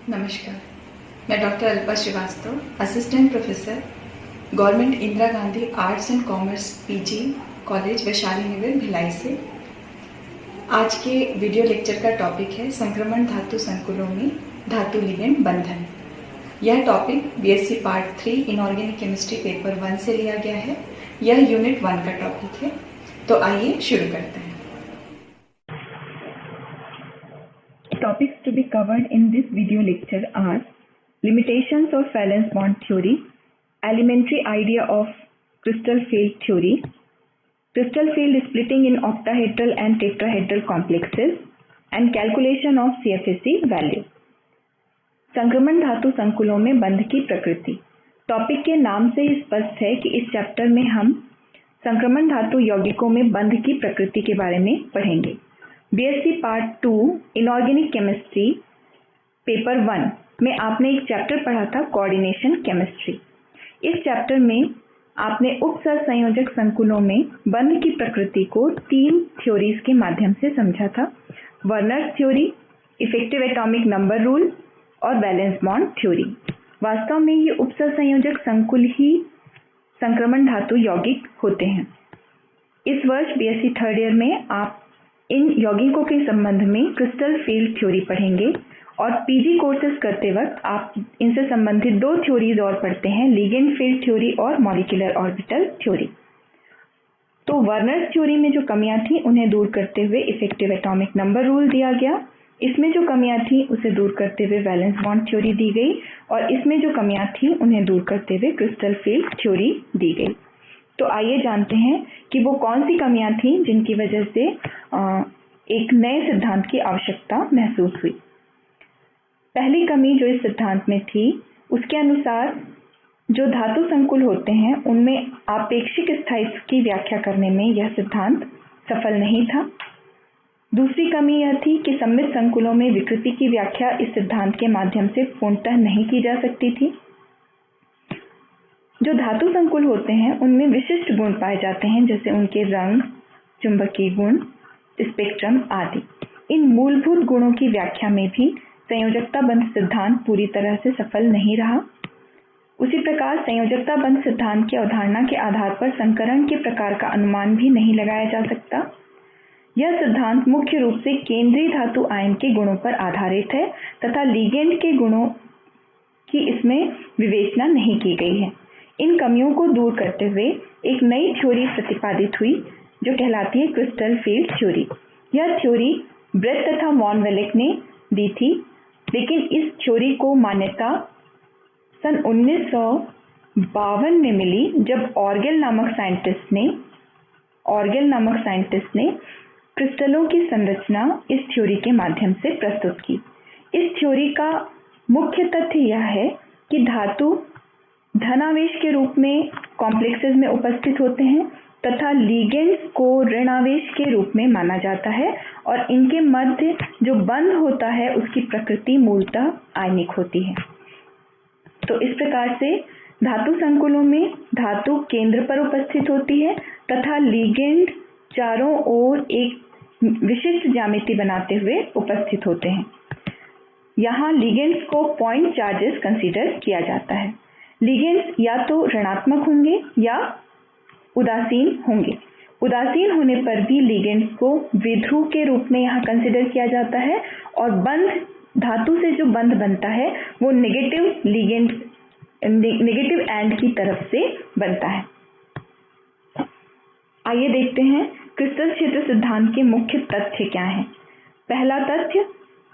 नमस्कार, मैं doctor Alpa Srivastava, assistant professor, government Indira Gandhi arts and commerce PG college Vaishali Nagar Bhilai से। आज के वीडियो लेक्चर का टॉपिक है संक्रमण धातु संकुलों में धातु लिगेंड बंधन। यह topic BSc part 3 inorganic chemistry paper 1 से लिया गया है। यह यूनिट 1 का टॉपिक है, तो आइए शुरू करते हैं। Topics to be covered in this video lecture are limitations of valence bond theory, elementary idea of crystal field theory, crystal field splitting in octahedral and tetrahedral complexes, and calculation of CFSE value. संक्रमण धातु संकुलों में बंध की प्रकृति। Topic के नाम से ही स्पष्ट है कि इस चैप्टर में हम संक्रमण धातु यौगिकों में बंध की प्रकृति के बारे में पढ़ेंगे। BSc part 2 inorganic chemistry paper 1 में आपने एक चैप्टर पढ़ा था कोऑर्डिनेशन केमिस्ट्री। इस चैप्टर में आपने उपसहसंयोजक संकुलों में बंध की प्रकृति को 3 थ्योरीज के माध्यम से समझा था: Werner's theory, effective atomic number rule और वैलेंस बॉन्ड थ्योरी। वास्तव में ये उपसहसंयोजक संकुल ही संक्रमण धातु यौगिक होते हैं। इस वर्ष बीएससी थर्ड ईयर में आप इन यौगिकों के संबंध में क्रिस्टल फील्ड थ्योरी पढ़ेंगे और पीजी कोर्सेज करते वक्त आप इनसे संबंधित 2 थ्योरीज और पढ़ते हैं, लिगेंड फील्ड थ्योरी और मॉलिक्यूलर ऑर्बिटल थ्योरी। तो वर्नर्स थ्योरी में जो कमियां थी उन्हें दूर करते हुए इफेक्टिव एटॉमिक नंबर रूल दिया गया, इसमें जो कमियां थी उसे दूर करते हुए वैलेंस बॉन्ड थ्योरी दी गई और इसमें जो कमियां थी उन्हें दूर करते हुए क्रिस्टल फील्ड थ्योरी दी गई। तो आइए जानते हैं कि वो कौन सी कमियां थी जिनकी वजह से एक नए सिद्धांत की आवश्यकता महसूस हुई। पहली कमी जो इस सिद्धांत में थी, उसके अनुसार जो धातु संकुल होते हैं उनमें आपेक्षिक स्थायित्व की व्याख्या करने में यह सिद्धांत सफल नहीं था। दूसरी कमी यह थी कि सममित संकुलों में विकृति की व्याख्या इस सिद्धांत के माध्यम से पूर्णतः नहीं की जा सकती थी। जो धातु संकुल होते हैं उनमें विशिष्ट गुण पाए जाते हैं, जैसे उनके रंग, चुंबकीय गुण, स्पेक्ट्रम आदि। इन मूलभूत गुणों की व्याख्या में भी संयोजकता बंध सिद्धांत पूरी तरह से सफल नहीं रहा। उसी प्रकार संयोजकता बंध सिद्धांत की अवधारणा के आधार पर संकरण के प्रकार का अनुमान भी नहीं लगाया जा सकता। यह सिद्धांत मुख्य रूप से केंद्रीय धातु आयन के गुणों पर आधारित है तथा लिगेंड के गुणों की इसमें विवेचना नहीं की गई है। इन कमियों को दूर करते हुए एक नई थ्योरी प्रतिपादित हुई जो कहलाती है क्रिस्टल फील्ड थ्योरी। यह थ्योरी ब्रेथ तथा वॉन वेलेक ने दी थी, लेकिन इस थ्योरी को मान्यता सन 1952 में मिली जब ऑर्गेल नामक साइंटिस्ट ने क्रिस्टलों की संरचना इस थ्योरी के माध्यम से प्रस्तुत की। इस थ्योरी का मुख्य तथ्य यह है कि धातु धनावेश के रूप में कॉम्प्लेक्सेस में उपस्थित होते हैं तथा लिगेंड्स को ऋणावेश के रूप में माना जाता है और इनके मध्य जो बंध होता है उसकी प्रकृति मूलतः आयनिक होती है। तो इस प्रकार से धातु संकुलों में धातु केंद्र पर उपस्थित होती है तथा लिगेंड चारों ओर एक विशिष्ट ज्यामिति बनाते हुए उपस्थित होते हैं। यहाँ लिगेंड्स को पॉइंट चार्जेस कंसीडर किया जाता है। लिगेंड्स या तो ऋणात्मक होंगे या उदासीन होंगे। उदासीन होने पर भी लिगेंड्स को द्विध्रुव के रूप में यहाँ कंसीडर किया जाता है और बंध धातु से जो बंध बनता है वो नेगेटिव एंड की तरफ से बनता है। आइए देखते हैं क्रिस्टल क्षेत्र सिद्धांत के मुख्य तथ्य क्या हैं। पहला तथ्य,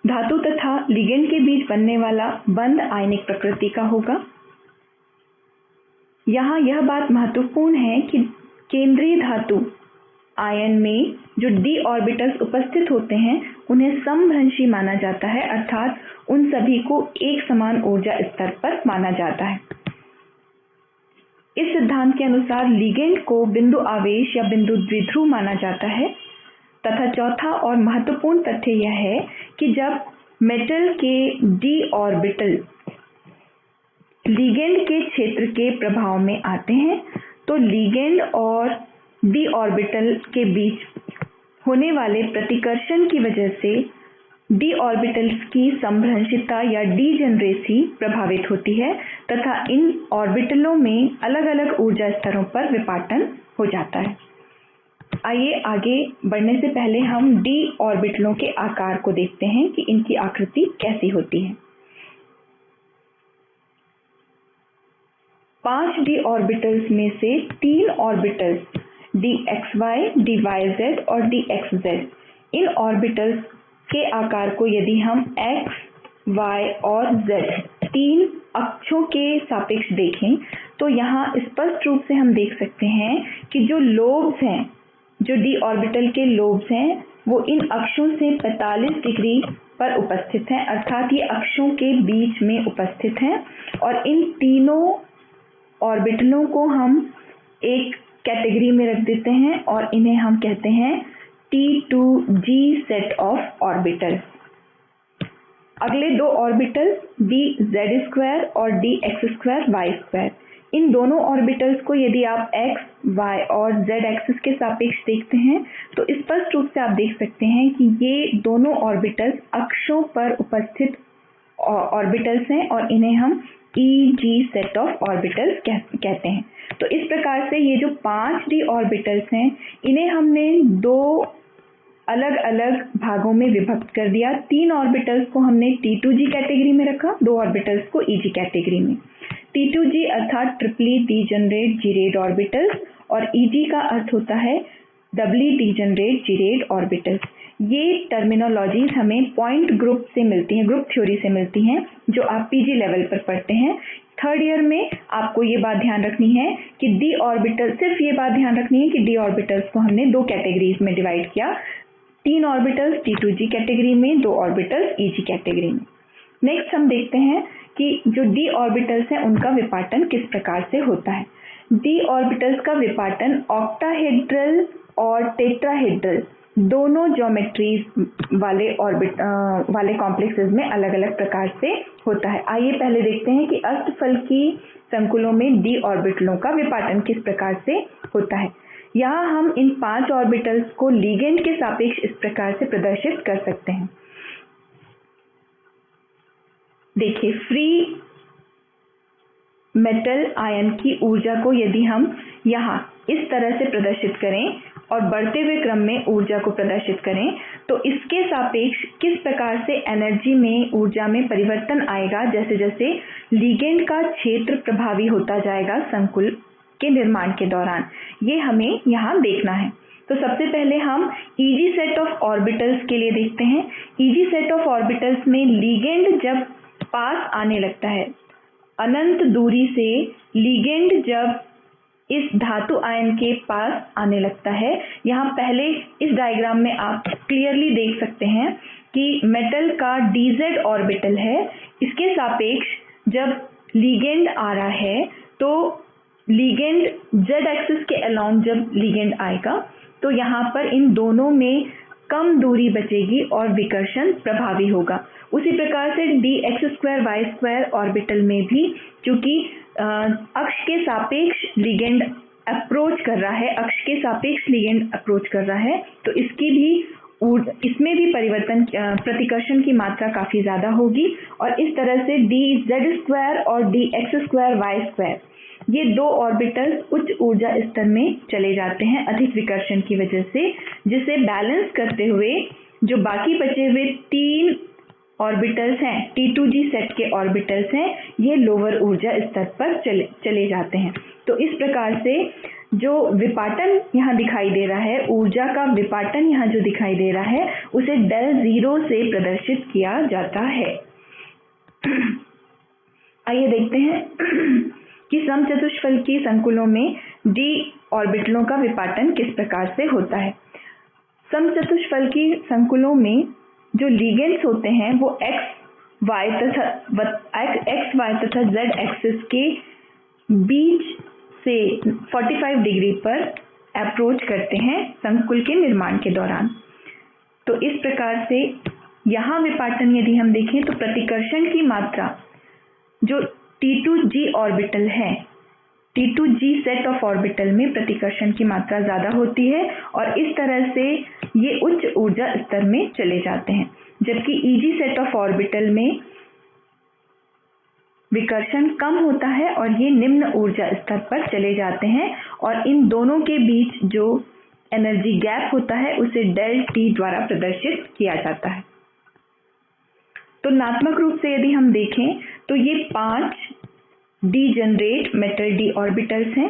धातु तथा लिगेंड के बीच बनने वाला बंध आयनिक प्रकृति का होगा। यहाँ यह बात महत्वपूर्ण है कि केंद्रीय धातु आयन में जो डी ऑर्बिटल्स उपस्थित होते हैं उन्हें समभ्रंशी माना जाता है, अर्थात उन सभी को एक समान ऊर्जा स्तर पर माना जाता है। इस सिद्धांत के अनुसार लिगेंड को बिंदु आवेश या बिंदु द्विध्रुव माना जाता है तथा चौथा और महत्वपूर्ण तथ्य यह है कि जब मेटल के डी ऑर्बिटल लिगेंड के क्षेत्र के प्रभाव में आते हैं तो लिगेंड और डी ऑर्बिटल के बीच होने वाले प्रतिकर्षण की वजह से डी ऑर्बिटल्स की संभ्रंशिता या डीजेनरेसी प्रभावित होती है तथा इन ऑर्बिटलों में अलग अलग ऊर्जा स्तरों पर विपाटन हो जाता है। आइए आगे बढ़ने से पहले हम डी ऑर्बिटलों के आकार को देखते हैं कि इनकी आकृति कैसी होती है। 5 डी ऑर्बिटल्स में से 3 ऑर्बिटल्स dxy, dyz और dxz, इन ऑर्बिटल्स के आकार को यदि हम x, y और z 3 अक्षों के सापेक्ष देखें तो यहाँ स्पष्ट रूप से हम देख सकते हैं कि जो लोब्स हैं, जो डी ऑर्बिटल के लोब्स हैं, वो इन अक्षों से 45 डिग्री पर उपस्थित हैं, अर्थात ये अक्षों के बीच में उपस्थित हैं। और इन तीनों ऑर्बिटलों को हम एक कैटेगरी में रख देते हैं और इन्हें हम कहते हैं T2G सेट ऑफ ऑर्बिटल्स। अगले दो ऑर्बिटल्स dz² और dx²y², इन दोनों ऑर्बिटल्स को यदि आप x, y और z एक्सिस के सापेक्ष देखते हैं तो स्पष्ट रूप से आप देख सकते हैं कि ये दोनों ऑर्बिटल्स अक्षों पर उपस्थित ऑर्बिटल्स हैं और इन्हें हम EG सेट ऑफ ऑर्बिटल्स कहते हैं। तो इस प्रकार से ये जो 5 डी ऑर्बिटल्स हैं, इन्हें हमने दो अलग अलग भागों में विभक्त कर दिया। 3 ऑर्बिटल्स को हमने T2G कैटेगरी में रखा, 2 ऑर्बिटल्स को EG कैटेगरी में। T2G अर्थात ट्रिपली डीजनरेट जीरेड ऑर्बिटल्स और EG का अर्थ होता है डबली डीजनरेट जीरेड ऑर्बिटल्स। ये टर्मिनोलॉजीज हमें पॉइंट ग्रुप से मिलती हैं, ग्रुप थ्योरी से मिलती हैं, जो आप पीजी लेवल पर पढ़ते हैं। 3rd ईयर में आपको ये बात ध्यान रखनी है कि डी ऑर्बिटल, सिर्फ ये बात ध्यान रखनी है कि डी ऑर्बिटल्स को हमने 2 कैटेगरीज में डिवाइड किया, 3 ऑर्बिटल्स T2G कैटेगरी में, 2 ऑर्बिटल्स EG कैटेगरी में। नेक्स्ट हम देखते हैं कि जो डी ऑर्बिटल्स हैं उनका विपाटन किस प्रकार से होता है। डी ऑर्बिटल्स का विपाटन ऑक्टाहेड्रल और टेट्राहेड्रल दोनों ज्योमेट्रीज वाले कॉम्प्लेक्सेस में अलग अलग प्रकार से होता है। आइए पहले देखते हैं कि अष्टफलकी संकुलों में डी ऑर्बिटलों का विपाटन किस प्रकार से होता है। यहाँ हम इन 5 ऑर्बिटल्स को लिगेंड के सापेक्ष इस प्रकार से प्रदर्शित कर सकते हैं। देखिए, फ्री मेटल आयन की ऊर्जा को यदि हम यहाँ इस तरह से प्रदर्शित करें और बढ़ते हुए क्रम में ऊर्जा को प्रदर्शित करें तो इसके सापेक्ष किस प्रकार से एनर्जी में, ऊर्जा में परिवर्तन आएगा जैसे जैसे लिगेंड का क्षेत्र प्रभावी होता जाएगा संकुल के निर्माण के दौरान, ये हमें यहाँ देखना है। तो सबसे पहले हम EG सेट ऑफ ऑर्बिटल्स के लिए देखते हैं। EG सेट ऑफ ऑर्बिटल्स में लिगेंड जब पास आने लगता है, अनंत दूरी से लिगेंड जब इस धातु आयन के पास आने लगता है, यहाँ पहले इस डायग्राम में आप क्लियरली देख सकते हैं कि मेटल का DZ ऑर्बिटल है, इसके सापेक्ष जब लिगेंड आ रहा है तो लिगेंड Z एक्सिस के अलोंग जब लिगेंड आएगा तो यहाँ पर इन दोनों में कम दूरी बचेगी और विकर्षण प्रभावी होगा। उसी प्रकार से dx²y² ऑर्बिटल में भी चूंकि अक्ष के सापेक्ष लिगेंड अप्रोच कर रहा है, अक्ष के सापेक्ष लिगेंड अप्रोच कर रहा है, तो इसमें भी परिवर्तन, प्रतिकर्षण की मात्रा काफी ज्यादा होगी और इस तरह से dz² और dx²y², ये 2 ऑर्बिटल्स उच्च ऊर्जा स्तर में चले जाते हैं अधिक विकर्षण की वजह से, जिसे बैलेंस करते हुए जो बाकी बचे हुए 3 ऑर्बिटल्स हैं, T2G सेट के ऑर्बिटल्स हैं, ये लोअर ऊर्जा स्तर पर चले जाते हैं। तो इस प्रकार से जो विपाटन यहाँ दिखाई दे रहा है, ऊर्जा का विपाटन यहाँ जो दिखाई दे रहा है, उसे del0 से प्रदर्शित किया जाता है। आइए देखते हैं कि समचतुष्फलकी संकुलों में डी ऑर्बिटलों का विपाटन किस प्रकार से होता है। समचतुष्फलकी संकुलों में जो लिगेंड्स होते हैं वो x, y तथा z एक्सिस के बीच से 45 डिग्री पर अप्रोच करते हैं संकुल के निर्माण के दौरान। तो इस प्रकार से यहाँ विपाटन यदि हम देखें तो प्रतिकर्षण की मात्रा जो T2G ऑर्बिटल है, T2G सेट ऑफ ऑर्बिटल में प्रतिकर्षण की मात्रा ज़्यादा होती है और इस तरह से ये उच्च ऊर्जा स्तर में चले जाते हैं। जबकि ईजी सेट ऑफ ऑर्बिटल में विकर्षण कम होता है और ये निम्न ऊर्जा स्तर पर चले जाते हैं और इन दोनों के बीच जो एनर्जी गैप होता है उसे डेल टी द्वारा प्रदर्शित किया जाता है। तुलनात्मक रूप से यदि हम देखें तो ये 5 डीजनरेट मेटल डी ऑर्बिटल्स हैं।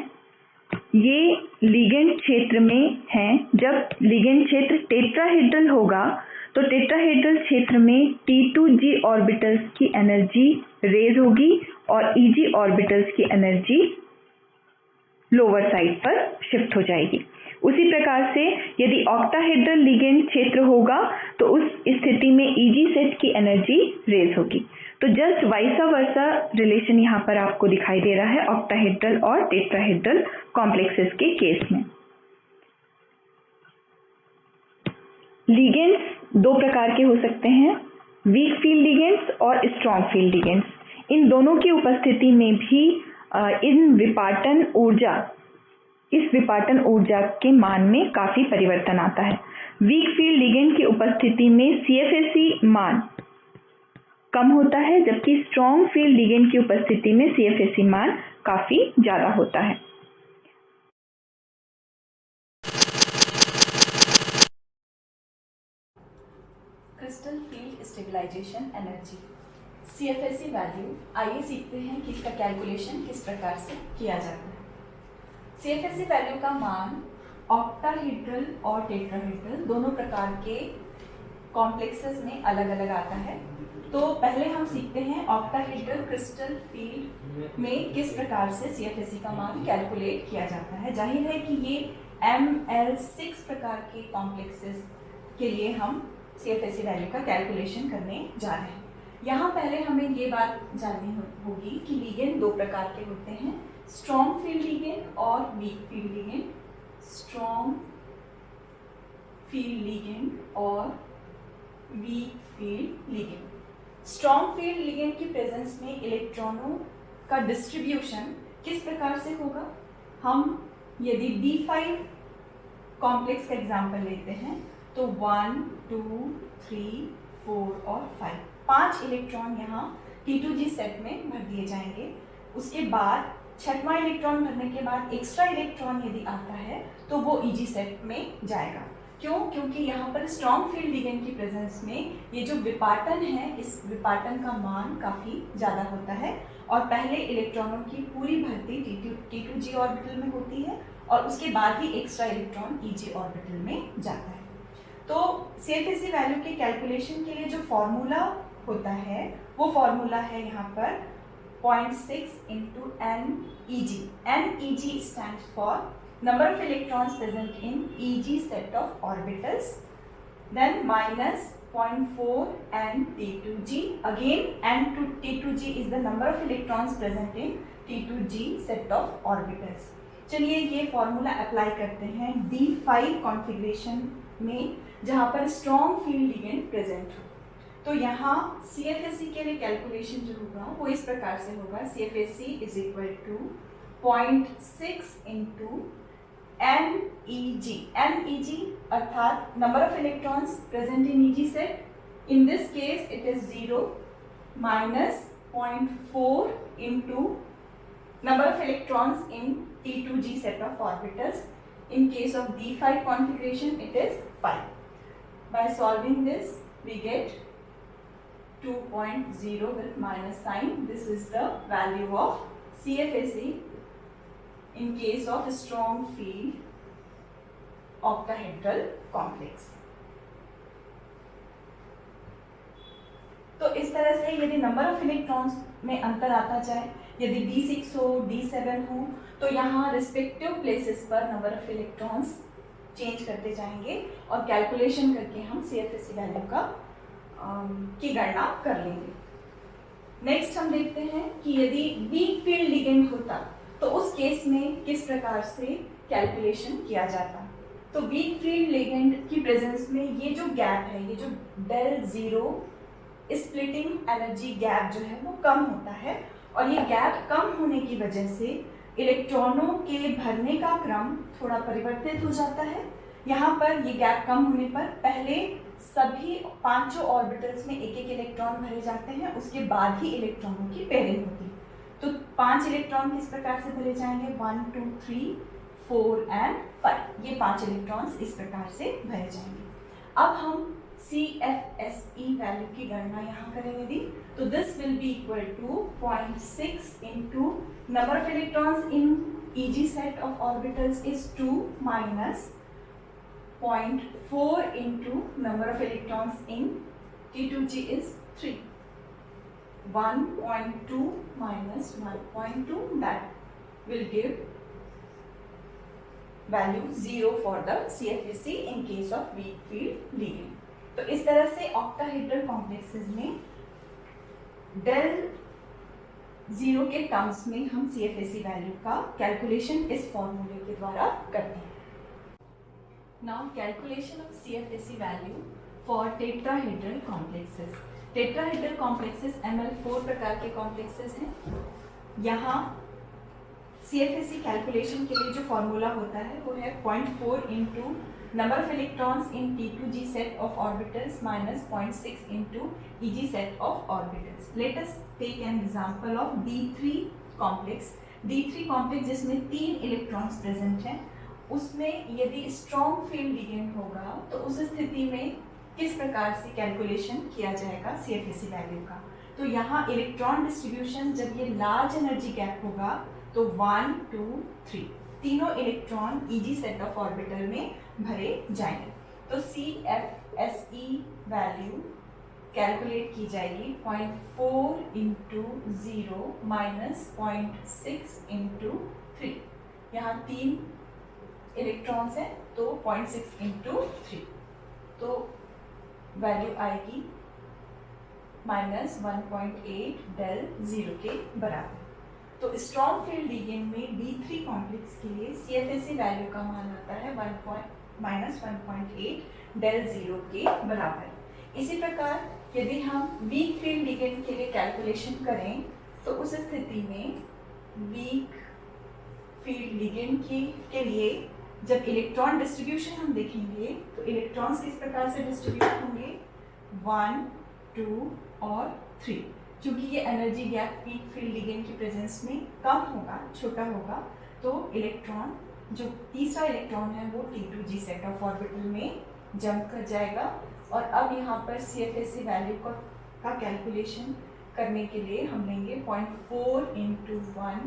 ये लिगेंड क्षेत्र में हैं। जब लिगेंड क्षेत्र टेट्राहेड्रल होगा तो टेट्राहेड्रल क्षेत्र में T2G ऑर्बिटल्स की एनर्जी रेज होगी और EG ऑर्बिटल्स की एनर्जी लोअर साइड पर शिफ्ट हो जाएगी। उसी प्रकार से यदि ऑक्टाहेड्रल लिगेंड क्षेत्र होगा तो उस स्थिति में EG सेट की एनर्जी रेज होगी। तो जस्ट वाइसा वर्सा रिलेशन यहाँ पर आपको दिखाई दे रहा है ऑक्टाहेड्रल और टेट्राहेड्रल कॉम्प्लेक्सेस के केस में। लिगेंड्स दो प्रकार के हो सकते हैं, वीक फील्ड लिगेंड्स और स्ट्रॉन्ग फील्ड लिगेंड्स। इन दोनों की उपस्थिति में भी इस विपाटन ऊर्जा के मान में काफी परिवर्तन आता है। वीक फील्ड लिगेंड की उपस्थिति में CFSE मान कम होता है, जबकि स्ट्रॉन्ग फील्ड लिगेंड की उपस्थिति में CFSE मान काफी ज्यादा होता है। Crystal field stabilization energy CFSE value, आइए सीखते हैं कि इसका कैलकुलेशन किस प्रकार से किया जाता है। CFSE वैल्यू का मान ऑक्टाहेड्रल और टेट्राहेड्रल दोनों प्रकार के कॉम्प्लेक्सेस में अलग अलग आता है। तो पहले हम सीखते हैं ऑक्टाहेड्रल क्रिस्टल फील्ड में किस प्रकार से CFSE का मान कैलकुलेट किया जाता है। जाहिर है कि ये ML6 प्रकार के कॉम्प्लेक्सेस के लिए हम CFSE वैल्यू का कैलकुलेशन करने जा रहे हैं। यहाँ पहले हमें ये बात जाननी होगी कि लिगेंड दो प्रकार के होते हैं, स्ट्रॉन्ग फील्ड लिगेंड और weak field ligand. Strong field ligand और weak field ligand. Strong field ligand की प्रेजेंस में इलेक्ट्रॉनों का डिस्ट्रीब्यूशन किस प्रकार से होगा। हम यदि D5 कॉम्प्लेक्स का एग्जाम्पल लेते हैं तो 1, 2, 3, 4 और 5 इलेक्ट्रॉन यहाँ T2G सेट में भर दिए जाएंगे। उसके बाद छठवां इलेक्ट्रॉन भरने के बाद एक्स्ट्रा इलेक्ट्रॉन यदि आता है तो वो EG सेट में जाएगा। क्यों? क्योंकि यहाँ पर स्ट्रॉन्ग फील्ड लिगेंड की प्रेजेंस में ये जो विपाटन है, इस विपाटन का मान काफ़ी ज़्यादा होता है और पहले इलेक्ट्रॉनों की पूरी भर्ती T2G ऑर्बिटल में होती है और उसके बाद ही एक्स्ट्रा इलेक्ट्रॉन EG ऑर्बिटल में जाता है। तो CFSE वैल्यू के कैलकुलेशन के लिए जो फॉर्मूला होता है वो फॉर्मूला है यहाँ पर 0.6 into NEG. NEG stands for number of electrons present in EG set of orbitals, then minus 0.4 N T2G. Again, T2G is the number of electrons present in T2G set of orbitals. चलिए ये formula apply करते हैं D5 configuration में जहाँ पर strong field ligand present हो। तो यहाँ CFSE के लिए कैलकुलेशन जो होगा वो इस प्रकार से होगा, CFSE is equal to 0.6 into NEG. NEG अर्थात number of electrons present in EG set. In this case it is 0 minus 0.4 into number of electrons in T2G set of orbitals. In case of D5 configuration it is 5. By solving this we get 2.0 with minus sign. This is the value of CFSE in case of strong field octahedral complex. तो इस तरह से यदि number of electrons में अंतर आता जाए, यदि D6 हो, D7 हो, तो यहाँ रिस्पेक्टिव प्लेसेस पर नंबर ऑफ इलेक्ट्रॉन्स चेंज करते जाएंगे और कैलकुलेशन करके हम CFSE वैल्यू की गणना कर लेंगे। नेक्स्ट हम देखते हैं कि यदि वीक फील्ड लिगेंड होता तो उस केस में किस प्रकार से कैलकुलेशन किया जाता। तो वीक फील्ड लिगेंड की प्रेजेंस में ये जो गैप है, ये जो del zero splitting energy gap जो है वो कम होता है और ये गैप कम होने की वजह से इलेक्ट्रॉनों के भरने का क्रम थोड़ा परिवर्तित हो जाता है। यहाँ पर ये गैप कम होने पर पहले सभी पांचों ऑर्बिटल्स में एक एक इलेक्ट्रॉन भरे जाते हैं, उसके बाद ही इलेक्ट्रॉनों की पेयरिंग होती है। तो 5 इलेक्ट्रॉन किस प्रकार से भरे जाएंगे, 1 2 3 4 एंड 5, ये 5 इलेक्ट्रॉन्स इस प्रकार से भरे जाएंगे। अब हम CFSE वैल्यू की गणना यहाँ करेंगे दी, तो this will be equal to 0.6 into number of electrons in EG set of orbitals is 2 minus 0.4 into number of electrons in T2G is 3. 1.2 minus 1.2, that will give value 0 for the CFSE in case of weak field ligand. तो इस तरह से octahedral complexes में del 0 के terms में हम CFSE value का calculation इस फॉर्मूले के द्वारा करते हैं। Now calculation of CFSE value for tetrahedral complexes. Tetrahedral complexes ML4 प्रकार के कॉम्प्लेक्सेस हैं। यहाँ CFSE कैलकुलेशन के लिए जो फॉर्मूला होता है वो है 0.4 into number of electrons in T2G set of orbitals minus 0.6 into EG set of orbitals. Let us take an example of D3 complex. D3 complex जिसमें 3 इलेक्ट्रॉन्स प्रेजेंट हैं, उसमें यदि स्ट्रॉन्ग फील्ड लिगेंड होगा तो उस स्थिति में किस प्रकार से कैलकुलेशन किया जाएगा CFSE वैल्यू का। तो यहाँ इलेक्ट्रॉन डिस्ट्रीब्यूशन जब ये लार्ज एनर्जी गैप होगा तो 1 2 3 तीनों electron EG set of orbital में भरे जाएंगे। तो CFSE वैल्यू कैलकुलेट की जाएगी 0.4 इंटू 0 माइनस 0.6 इंटू 3। यहाँ 3 इलेक्ट्रॉन्स हैं तो 0.6 इंटू 3, तो वैल्यू आएगी माइनस 1.8 डेल 0 के बराबर। तो स्ट्रॉन्ग फील्ड लिगेंड में D3 कॉम्प्लेक्स के लिए CFSE वैल्यू का मान आता है माइनस 1.8 डेल 0 के बराबर। इसी प्रकार यदि हम वीक फील्ड लिगेंड के लिए कैलकुलेशन करें तो उस स्थिति में वीक फील्ड लिगेंड के लिए जब इलेक्ट्रॉन डिस्ट्रीब्यूशन हम देखेंगे तो इलेक्ट्रॉन्स किस प्रकार से डिस्ट्रीब्यूट होंगे, 1 2 और 3। क्योंकि ये energy gap week field ligand की प्रेजेंस में कम होगा, छोटा होगा, तो इलेक्ट्रॉन जो तीसरा इलेक्ट्रॉन है वो T2G सेट ऑफ ऑर्बिटल में जंप कर जाएगा। और अब यहाँ पर CFSE वैल्यू का कैलकुलेशन करने के लिए हम लेंगे 0.4 इंटू 1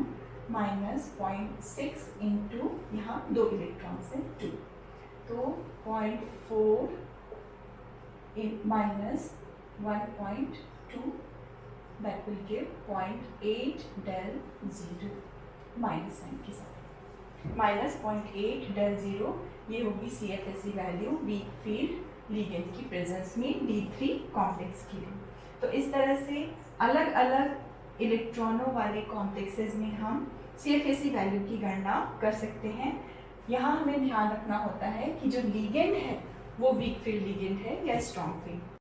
माइनस 0.6 इंटू यहाँ 2 इलेक्ट्रॉन्स हैं 2, तो 0.4 माइनस 1.2 that will give 0.8 del 0 minus sign के साथ, माइनस 0.8 del 0 ये होगी CFSE value weak field ligand की प्रेजेंस में D3 कॉम्प्लेक्स की। तो इस तरह से अलग अलग इलेक्ट्रॉनों वाले कॉम्प्लेक्सेस में हम CFSE वैल्यू की गणना कर सकते हैं। यहाँ हमें ध्यान रखना होता है कि जो लिगेंड है वो वीक फील्ड लिगेंड है या स्ट्रॉन्ग फील्ड।